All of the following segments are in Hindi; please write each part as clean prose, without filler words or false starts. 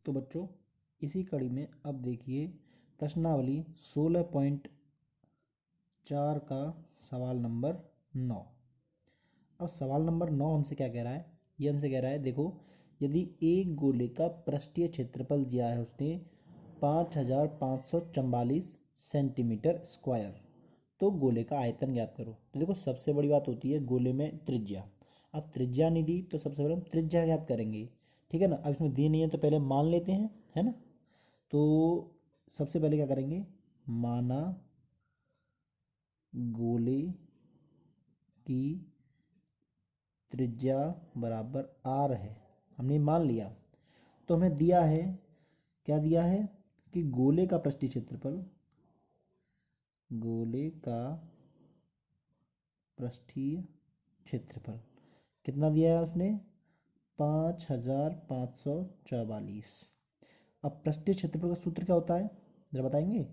तो बच्चों इसी कड़ी में अब देखिए प्रश्नावली 16.4 का सवाल नंबर 9। अब सवाल नंबर 9 हमसे क्या कह रहा है, ये हमसे कह रहा है देखो, यदि एक गोले का पृष्ठीय क्षेत्रफल दिया है उसने 5544 सेंटीमीटर स्क्वायर, तो गोले का आयतन ज्ञात करो। तो देखो सबसे बड़ी बात होती है गोले में त्रिज्या। अब त्रिज्या नहीं दी तो सबसे पहले हम त्रिज्या ज्ञात करेंगे, ठीक है ना। अब इसमें दी नहीं है तो पहले मान लेते हैं, है ना। तो सबसे पहले क्या करेंगे, माना गोले की त्रिज्या बराबर आर है, हमने मान लिया। तो हमें दिया है, क्या दिया है कि गोले का पृष्ठीय क्षेत्रफल, गोले का पृष्ठीय क्षेत्रफल कितना दिया है उसने, 5544। अब पृष्ठीय क्षेत्रफल का सूत्र क्या होता है जरा बताएंगे,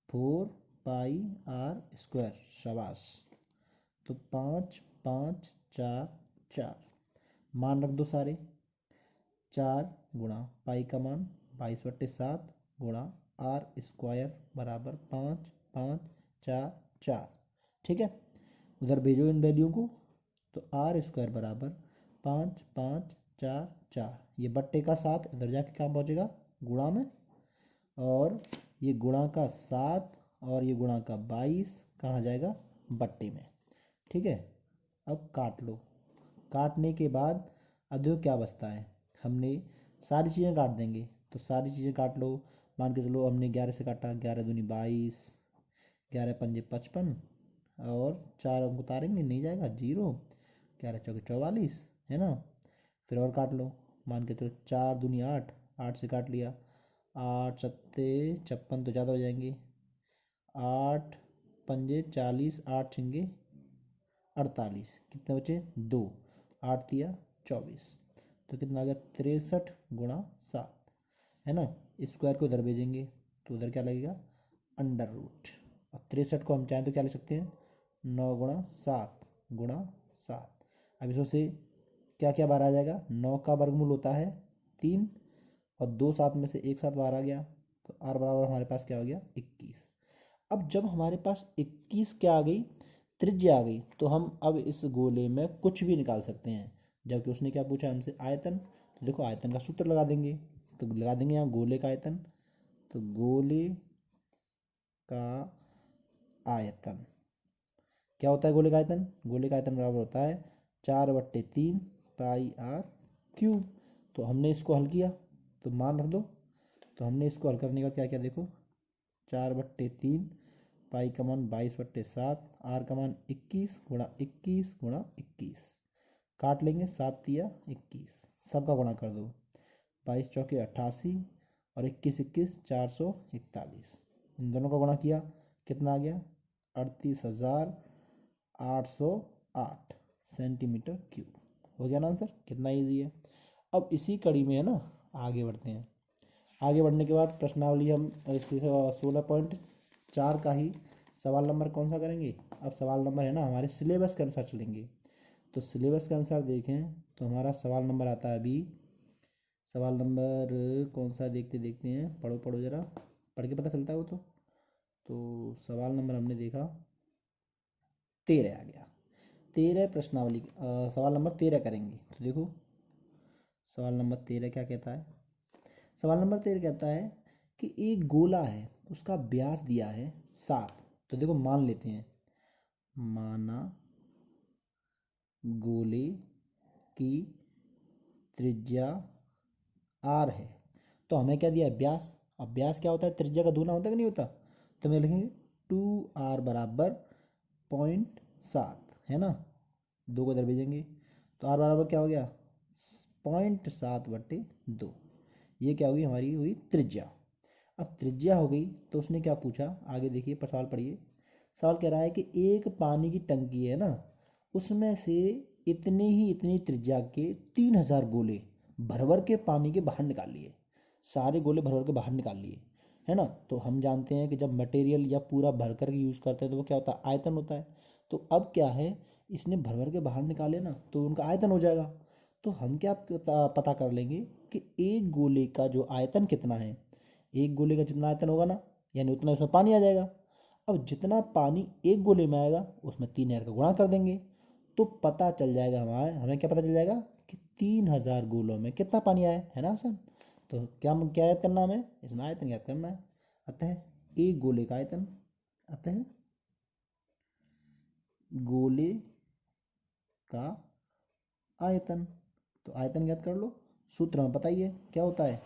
4 पाई r²। शाबाश। तो 5544 मान रख दो सारे, 4 × पाई का मान 22/7 गुणा r² बराबर 5544। ठीक है, उधर भेजो इन वैल्यू को। तो r² बराबर 5544, ये बट्टे का 7 इधर जाके कहाँ पहुँचेगा, गुणा में, और ये गुणा का 7 और ये गुणा का 22 कहाँ जाएगा, बट्टे में। ठीक है, अब काट लो। काटने के बाद अब देखो क्या बचता है, हमने सारी चीज़ें काट देंगे। तो सारी चीज़ें काट लो, मान के चलो हमने 11 से काटा, 11 दूनी 22, 11 पंजे 55, और 4 अंक उतारेंगे नहीं जाएगा, 0, 11 चौके 44, है ना। फिर और काट लो, मान के चलो 4 दूनी 8, 8 से काट लिया, 8 सत्ते 56 तो ज़्यादा हो जाएंगे, 8 पंजे 40, 8 छिंगे 48, कितने बचे 2, 8 दिया 24, तो कितना आ गया 63 × 7, है ना। स्क्वायर को उधर भेजेंगे तो उधर क्या लगेगा, √। और 63 को हम चाहें तो क्या ले सकते हैं, 9 × 7 × 7। अब इसमें से क्या क्या बाहर आ जाएगा, 9 का वर्गमूल होता है 3, और 2 7 में से एक साथ बाहर आ गया, तो r बराबर हमारे पास क्या हो गया, 21। अब जब हमारे पास 21 क्या आ गई, त्रिज्या आ गई, तो हम अब इस गोले में कुछ भी निकाल सकते हैं। जबकि उसने क्या पूछा हमसे, आयतन। तो देखो आयतन का सूत्र लगा देंगे, तो लगा देंगे यहाँ गोले का आयतन। तो गोले का आयतन क्या होता है, गोले का आयतन, गोले का आयतन बराबर होता है 4/3 पाई r³। तो हमने इसको हल किया, तो मान रख दो। तो हमने इसको हल करने के बाद क्या किया, देखो 4/3 पाई का मान 22/7, आर का मान 21 × 21 × 21, काट लेंगे, 7 दिया 21, सबका गुणा कर दो, 22 चौके 88, और 21 21 441, इन दोनों का गुणा किया, कितना आ गया, 38,808 सेंटीमीटर क्यूब। हो गया ना आंसर, कितना ईजी है। अब इसी कड़ी में है ना, आगे बढ़ते हैं। आगे बढ़ने के बाद प्रश्नावली हम 16.4 का ही सवाल नंबर कौन सा करेंगे, अब सवाल नंबर है ना हमारे सिलेबस के अनुसार चलेंगे। तो सिलेबस के अनुसार देखें तो हमारा सवाल नंबर आता है अभी, सवाल नंबर कौन सा देखते देखते हैं, पढ़ो पढ़ो ज़रा, पढ़ के पता चलता है वो तो सवाल नंबर हमने देखा 13 आ गया, 13 प्रश्नावली, सवाल नंबर 13 करेंगे। तो देखो सवाल नंबर 13 क्या कहता है, सवाल नंबर 13 कहता है कि एक गोला है, उसका व्यास दिया है 7। तो देखो मान लेते हैं, माना गोले की त्रिज्या r है, तो हमें क्या दिया है, व्यास। अब व्यास क्या होता है, त्रिज्या का दूना होता है कि नहीं होता। तो मैं लिखेंगे 2r बराबर 0.7, है ना, 2 को इधर भेजेंगे, तो r बराबर क्या हो गया, 0.7/2। ये क्या होगी, हमारी हुई त्रिज्या। अब त्रिज्या हो गई तो उसने क्या पूछा, आगे देखिए सवाल पढ़िए। सवाल कह रहा है कि एक पानी की टंकी है ना, उसमें से इतनी त्रिज्या के 3000 गोले भर भर के पानी के बाहर निकाल लिए, सारे गोले भर भर के बाहर निकाल लिए, है ना। तो हम जानते हैं कि जब मटेरियल या पूरा भर कर के यूज़ करते हैं तो वो क्या होता है, आयतन होता है। तो अब क्या है, इसने भर भर के बाहर निकाले ना, तो उनका आयतन हो जाएगा। तो हम क्या पता कर लेंगे, कि एक गोले का जो आयतन कितना है, एक गोले का जितना आयतन होगा ना, यानी उतना उसमें पानी आ जाएगा। अब जितना पानी एक गोले में आएगा उसमें 3 का गुणा कर देंगे, तो पता चल जाएगा हमें क्या पता चल जाएगा कि 3000 गोलों में कितना पानी आया है ना आसान। तो क्या क्या याद करना हमें, इसमें आयतन याद करना है। अतः एक गोले का आयतन, अतः गोले का आयतन, तो आयतन याद कर लो, सूत्र में पता ही है क्या होता है,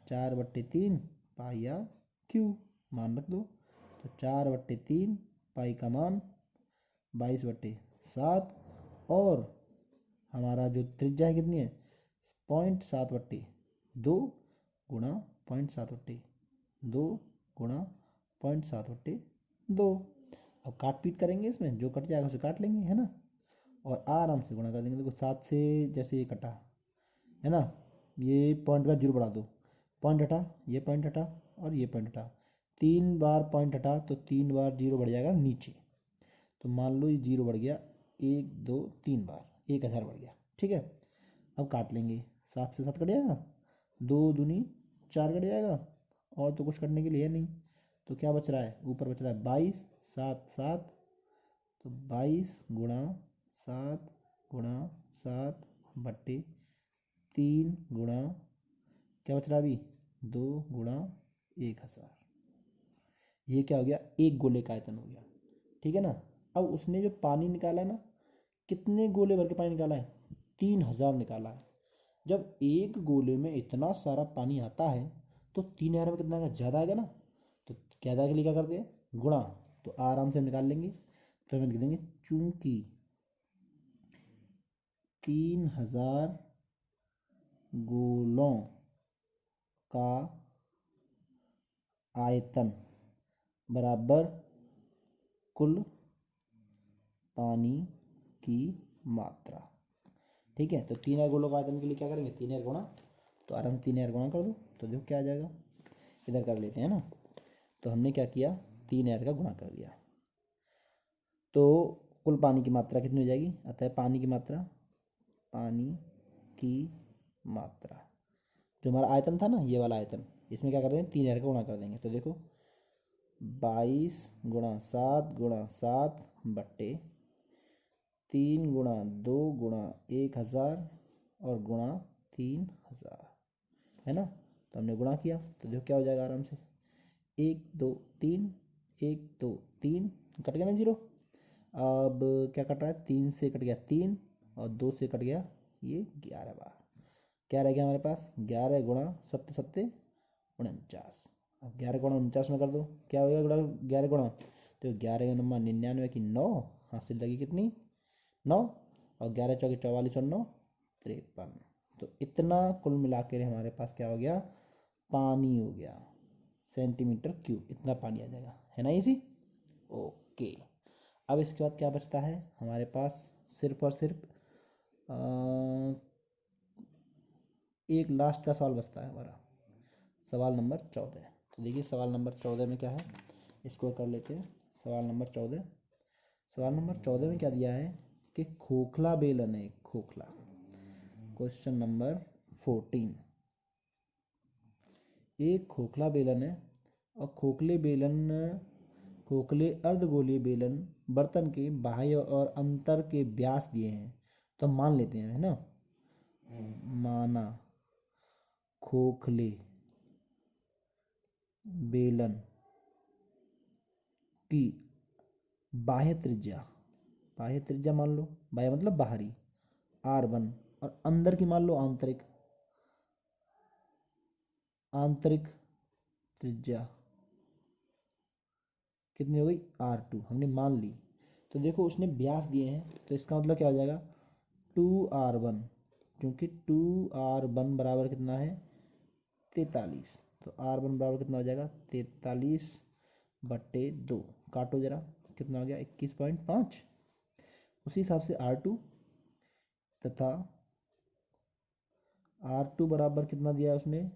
4/3 पाई आर क्यू, मान रख दो। तो 4/3 पाई का मान 22/7, और हमारा जो त्रिज्या है कितनी है, 0.7/2 गुणा 0.7/2 गुणा 0.7/2। अब काट पीट करेंगे, इसमें जो कट जाएगा उसे काट लेंगे, है ना, और आराम से गुणा कर देंगे। देखो 7 से जैसे ये कटा है ना, ये पॉइंट का जीरो बढ़ा दो, पॉइंट हटा, ये पॉइंट हटा और ये पॉइंट हटा, 3 बार पॉइंट हटा तो 3 बार जीरो बढ़ जाएगा नीचे। तो मान लो ये जीरो बढ़ गया 1 2 3 बार, 1000 बढ़ गया। ठीक है, अब काट लेंगे, 7 से 7 कट जाएगा, 2 दूनी 4 कट जाएगा, और तो कुछ करने के लिए है नहीं। तो क्या बच रहा है, ऊपर बच रहा है 22, 7 7, तो 22 गुणा 7 गुणा 7 बट्टे 3 गुणा क्या बच रहा है अभी, 2 गुणा 1000। ये क्या हो गया, एक गोले का आयतन हो गया। ठीक है ना। अब उसने जो पानी निकाला है ना, कितने गोले भर के पानी निकाला है, 3000 निकाला है। जब एक गोले में इतना सारा पानी आता है तो 3000 में कितना आएगा, ज़्यादा आएगा ना। तो ज़्यादा के लिए क्या करते हैं, गुणा, तो आराम से हम निकाल लेंगे। तो हमें लिख देंगे चूंकि 3000 गोलों का आयतन बराबर कुल पानी की मात्रा। ठीक है, तो 3000 गोलों का आयतन के लिए क्या करेंगे, 3000 गुणा, तो आराम 3000 गुणा कर दो, तो देखो क्या आ जाएगा, इधर कर लेते हैं ना। तो हमने क्या किया, 3000 का गुणा कर दिया, तो कुल पानी की मात्रा कितनी हो जाएगी, अतः पानी की मात्रा, पानी की मात्रा जो हमारा आयतन था ना, ये वाला आयतन, इसमें क्या कर देंगे, 3000 का गुणा कर देंगे। तो देखो 22 गुणा 7 गुणा 7 बट्टे 3 गुणा 2 गुणा 1000 और गुणा 3000, है ना। तो हमने गुणा किया, तो देखो क्या हो जाएगा आराम से, 1 2 3, 1 2 3, कट गया ना जीरो। अब क्या कट रहा है, 3 से कट गया 3, और 2 से कट गया ये 11 बार। क्या रह गया हमारे पास, 11 गुणा 7 7 49। अब 11 गुणा 49 में कर दो, क्या हो गया 11 गुणा, तो 11 का नंबर 99 की 9, हासिल लगी कितनी 9, और 11 चौके 44 और 9 53। तो इतना कुल मिलाकर हमारे पास क्या हो गया, पानी हो गया, सेंटीमीटर क्यूब, इतना पानी आ जाएगा, है ना इजी। ओके, अब इसके बाद क्या बचता है हमारे पास, सिर्फ और सिर्फ एक लास्ट का सवाल बचता है हमारा, सवाल नंबर 14। तो देखिए सवाल नंबर 14 में क्या है, इसको कर लेते हैं। सवाल नंबर 14, सवाल नंबर 14 में क्या दिया है कि खोखला बेलन है, खोखला, क्वेश्चन नंबर 14, एक खोखला बेलन है, और खोखले अर्धगोलीय बेलन बर्तन के बाह्य और अंतर के व्यास दिए हैं। तो हम मान लेते हैं, है ना, माना खोखले बेलन की बाह्य त्रिज्या मान लो, बाह्य मतलब बाहरी, R1, और अंदर की मान लो आंतरिक त्रिज्या कितनी हो गई, R2, हमने मान ली। तो देखो उसने व्यास दिए हैं, तो इसका मतलब क्या हो जाएगा, 2R1, क्योंकि 2R1 बराबर कितना है 43। तो R1 बराबर कितना हो जाएगा 43/2, काटो जरा, कितना हो गया 21.5। उसी हिसाब से R2, तथा R2 बराबर कितना दिया है उसने,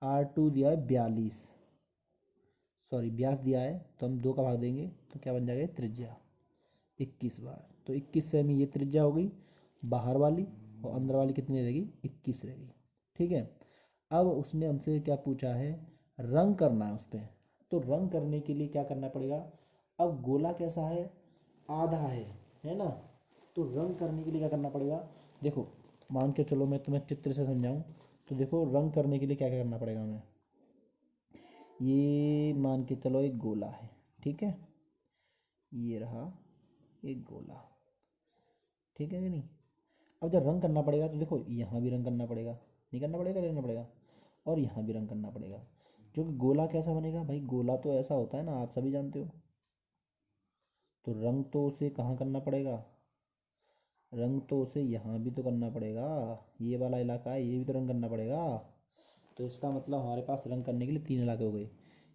R2 दिया है 42, सॉरी व्यास दिया है, तो हम 2 का भाग देंगे तो क्या बन जाएगा, त्रिज्या 21 बार। तो 21 से में ये त्रिज्या हो गई बाहर वाली, और अंदर वाली कितनी रहेगी 21 रहेगी। ठीक है। अब उसने हमसे क्या पूछा है, रंग करना है उस पर। तो रंग करने के लिए क्या करना पड़ेगा, अब गोला कैसा है, आधा है ना। तो रंग करने के लिए क्या करना पड़ेगा, देखो मान के चलो मैं तुम्हें चित्र से समझाऊं। तो देखो रंग करने के लिए क्या क्या करना पड़ेगा हमें, ये मान के चलो एक गोला है, ठीक है, ये रहा एक गोला, ठीक है कि नहीं। अब जब रंग करना पड़ेगा तो देखो यहाँ भी रंग करना पड़ेगा, नहीं करना पड़ेगा, करना पड़ेगा, और यहाँ भी रंग करना पड़ेगा। जो कि गोला कैसा बनेगा भाई, गोला तो ऐसा होता है ना, आप सभी जानते हो। तो रंग तो उसे कहाँ करना पड़ेगा, रंग तो उसे यहाँ भी तो करना पड़ेगा, ये वाला इलाका है, ये भी तो रंग करना पड़ेगा। तो इसका मतलब हमारे पास रंग करने के लिए 3 इलाके हो गए।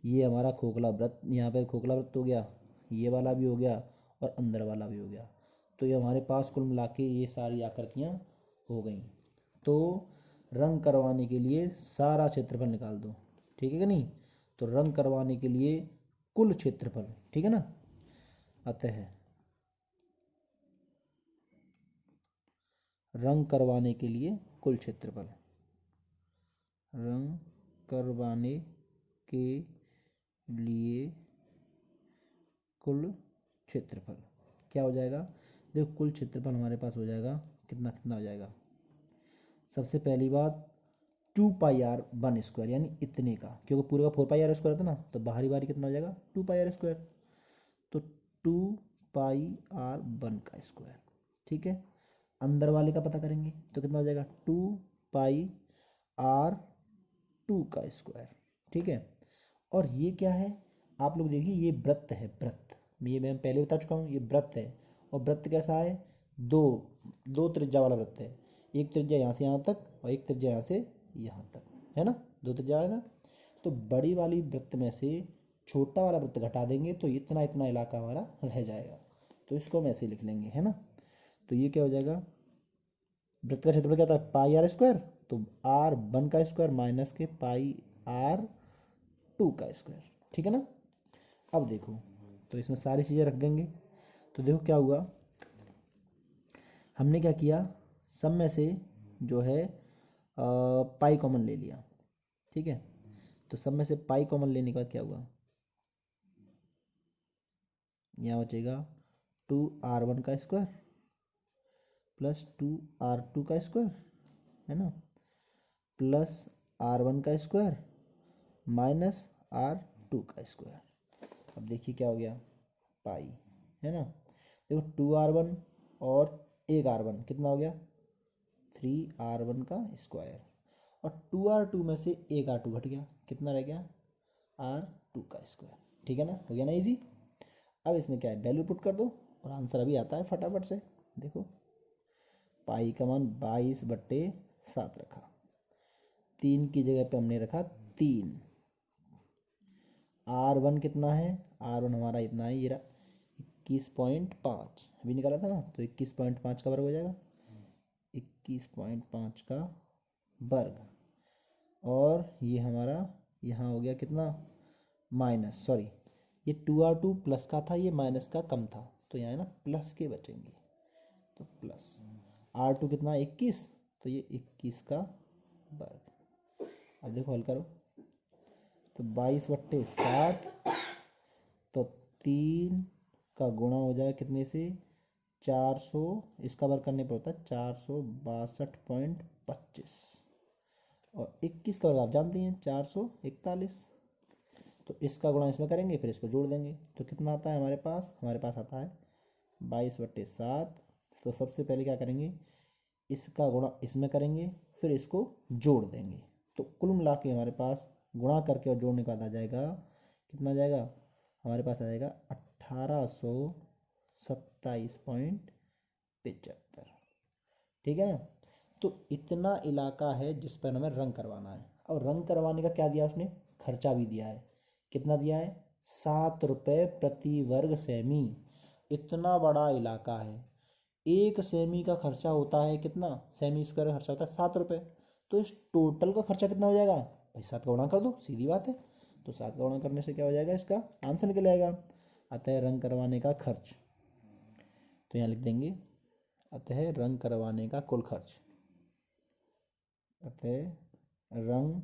ये हमारा खोखला वृत्त, यहाँ पे खोखला वृत्त हो गया, ये वाला भी हो गया, और अंदर वाला भी हो गया। तो ये हमारे पास कुल मिला के ये सारी आकृतियाँ हो गई। तो रंग करवाने के लिए सारा क्षेत्रफल निकाल दो, ठीक है कि नहीं। तो रंग करवाने के लिए कुल क्षेत्रफल, ठीक है ना। अतः रंग करवाने के लिए कुल क्षेत्रफल, रंग करवाने के लिए कुल क्षेत्रफल क्या हो जाएगा, देखो कुल क्षेत्रफल हमारे पास हो जाएगा, कितना कितना हो जाएगा। सबसे पहली बात 2πr² यानी इतने का, क्योंकि पूरे का 4πr² था ना, तो बाहरी बाहरी कितना हो जाएगा 2πr²। तो 2πr², ठीक है। अंदर वाले का पता करेंगे तो कितना हो जाएगा 2πr², ठीक है। और ये क्या है, आप लोग देखिए ये वृत्त है, वृत्त, ये मैं पहले बता चुका हूँ, ये वृत्त है। और वृत्त कैसा है, दो दो त्रिज्या वाला वृत्त है। एक त्रिज्या यहाँ से यहाँ तक और एक त्रिज्या यहाँ से यहाँ तक, है ना, दो त्रिज्या है ना। तो बड़ी वाली वृत्त में से छोटा वाला वृत्त घटा देंगे तो इतना इतना इलाका हमारा रह जाएगा। तो इसको हम ऐसे लिख लेंगे, है ना। तो ये क्या हो जाएगा, वृत्त का क्षेत्रफल क्या होता है πr², तो r1² माइनस के πr2², ठीक है ना। अब देखो तो इसमें सारी चीज़ें रख देंगे। तो देखो क्या हुआ, हमने क्या किया, सब में से जो है पाई कॉमन ले लिया, ठीक है। तो सब में से पाई कॉमन लेने के बाद क्या हुआ, यहाँ बचेगा 2r1² प्लस 2r2², है ना, प्लस r1² माइनस r2²। अब देखिए क्या हो गया, पाई, है ना। देखो 2r1 और एक r1 कितना हो गया 3r1², और 2r2 में से एक r2 घट गया, कितना रह गया r2², ठीक है ना, हो गया ना इजी। अब इसमें क्या है, वैल्यू पुट कर दो और आंसर अभी आता है फटाफट से। देखो पाई का मान 22/7 रखा, 3 की जगह पे हमने रखा 3। r1 कितना है, r1 हमारा इतना है, ये रहा 21.5, अभी निकाला था ना। तो 21.5 का वर्ग हो जाएगा, 21.5 का वर्ग। और ये हमारा यहाँ हो गया कितना, माइनस, सॉरी ये 2r2 प्लस का था, ये माइनस का कम था, तो यहाँ है ना प्लस के बचेंगे। तो प्लस r2 कितना 21, तो ये 21 का वर्ग। अब देखो हल करो, तो 22/7, तो 3 का गुणा हो जाएगा कितने से 400, इसका वर्ग करने पर होता है 462.25, और 21 का वर्ग आप जानते हैं 441। तो इसका गुणा इसमें करेंगे, फिर इसको जोड़ देंगे, तो कितना आता है हमारे पास आता है 22/7। तो सबसे पहले क्या करेंगे, इसका गुणा इसमें करेंगे, फिर इसको जोड़ देंगे। तो कुल मिला के हमारे पास गुणा करके और जोड़ने के बाद आ जाएगा, कितना आ जाएगा, हमारे पास आ जाएगा 1827.75, ठीक है ना। तो इतना इलाका है जिस पर हमें रंग करवाना है। और रंग करवाने का क्या दिया उसने, खर्चा भी दिया है, कितना दिया है 7 रुपये प्रति वर्ग सेमी। इतना बड़ा इलाका है, 1 सेमी का खर्चा होता है कितना, सेमी स्क्वायर का खर्चा होता है 7 रुपये। तो इस टोटल का खर्चा कितना हो जाएगा भाई, 7 का गुणा कर दो, सीधी बात है। तो 7 का गुणा करने से क्या हो जाएगा, इसका आंसर निकल आएगा। अतः रंग करवाने का खर्च, तो यहाँ लिख देंगे अतः रंग करवाने का कुल खर्च, अतः रंग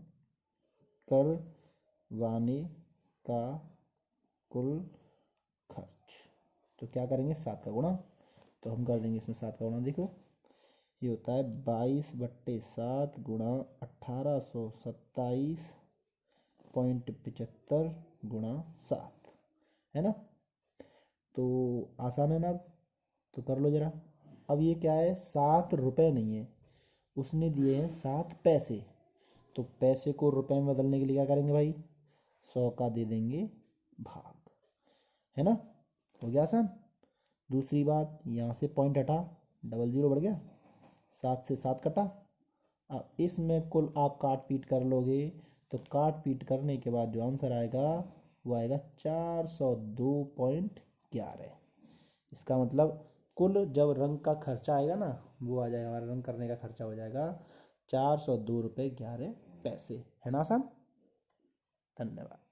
करवाने का कुल खर्च। तो क्या करेंगे, 7 का गुणा, तो हम कर देंगे इसमें 7 का गुणा। देखो ये होता है 22/7 गुणा 1827.75 गुणा 7, है ना। तो आसान है ना, अब तो कर लो जरा। अब ये क्या है, 7 रुपये नहीं है, उसने दिए हैं 7 पैसे, तो पैसे को रुपए में बदलने के लिए क्या करेंगे भाई, 100 का दे देंगे भाग, है ना। हो गया आसान। दूसरी बात, यहाँ से पॉइंट हटा, डबल जीरो बढ़ गया, 7 से 7 कटा। अब इसमें कुल आप काट पीट कर लोगे, तो काट पीट करने के बाद जो आंसर आएगा वो आएगा 402.11। इसका मतलब कुल जब रंग का खर्चा आएगा ना, वो आ जाएगा, हमारा रंग करने का खर्चा हो जाएगा 402.11। है ना आसान। धन्यवाद।